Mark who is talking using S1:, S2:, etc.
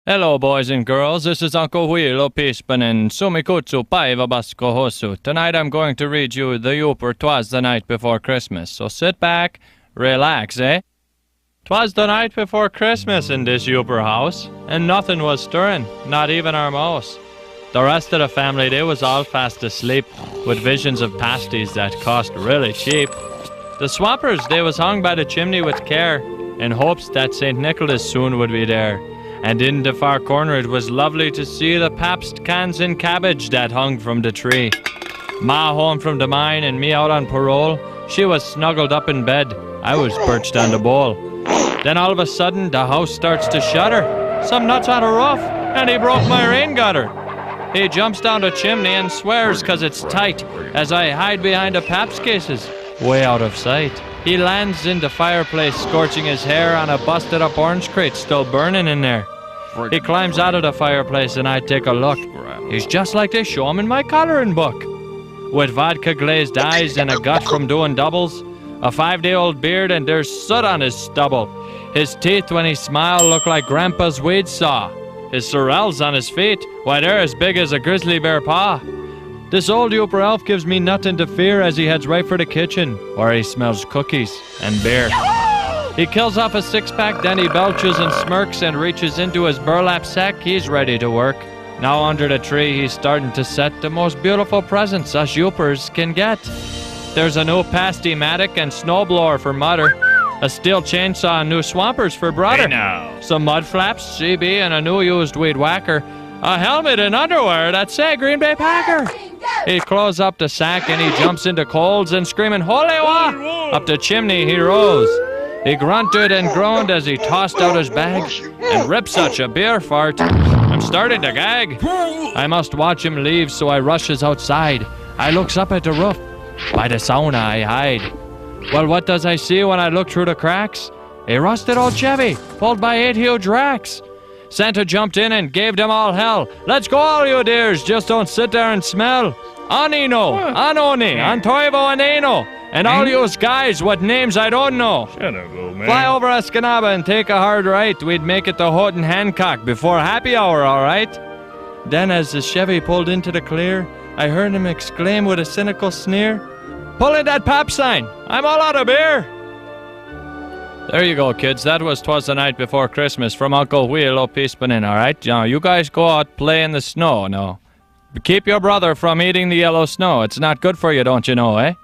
S1: Hello, boys and girls. This is Uncle Wheel Pispanen Sumikutsu Paiva Basko Hosu. Tonight I'm going to read you the Yooper 'Twas the Night Before Christmas. So sit back, relax, eh? 'Twas the night before Christmas in this Yooper house, and nothing was stirring, not even our mouse. The rest of the family, they was all fast asleep, with visions of pasties that cost really cheap. The swampers, they was hung by the chimney with care, in hopes that St. Nicholas soon would be there. And in the far corner it was lovely to see the Pabst cans and cabbage that hung from the tree. Ma home from the mine and me out on parole. She was snuggled up in bed. I was perched on the bowl. Then all of a sudden the house starts to shudder. Some nuts on a roof, and he broke my rain gutter. He jumps down the chimney and swears 'cause it's tight, as I hide behind the Pabst cases, way out of sight. He lands in the fireplace, scorching his hair on a busted up orange crate still burning in there. He climbs out of the fireplace and I take a look. He's just like they show him in my coloring book. With vodka glazed eyes and a gut from doing doubles, a 5-day-old beard and there's soot on his stubble. His teeth when he smiled look like Grandpa's weed saw. His sorrels on his feet, why they're as big as a grizzly bear paw. This old Yooper elf gives me nothing to fear as he heads right for the kitchen, where he smells cookies and beer. He kills off a 6-pack, then he belches and smirks and reaches into his burlap sack. He's ready to work. Now under the tree he's starting to set the most beautiful presents us Yoopers can get. There's a new pasty-matic and snowblower for Mother, a steel chainsaw and new swampers for Brother, some mud flaps, CB, and a new used weed whacker, a helmet and underwear that say Green Bay Packer. He closes up the sack and he jumps into coals and screaming, "Holy wa!" Up the chimney he rose. He grunted and groaned as he tossed out his bag and ripped such a beer fart. I'm starting to gag. I must watch him leave, so I rushes outside. I looks up at the roof. By the sauna I hide. Well, what does I see when I look through the cracks? A rusted old Chevy, pulled by 8 huge racks. Santa jumped in and gave them all hell. "Let's go all you dears, just don't sit there and smell. Anino, Anoni, Antoivo and Eno. And all yous guys, what names I don't know. Fly over Escanaba and take a hard right. We'd make it to Houghton Hancock before happy hour, all right?" Then as the Chevy pulled into the clear, I heard him exclaim with a cynical sneer, "Pull in that pop sign. I'm all out of beer." There you go, kids. That was 'Twas the Night Before Christmas from Uncle Wheel Pispanen, all right? Now, you guys go out, play in the snow, no? Keep your brother from eating the yellow snow. It's not good for you, don't you know, eh?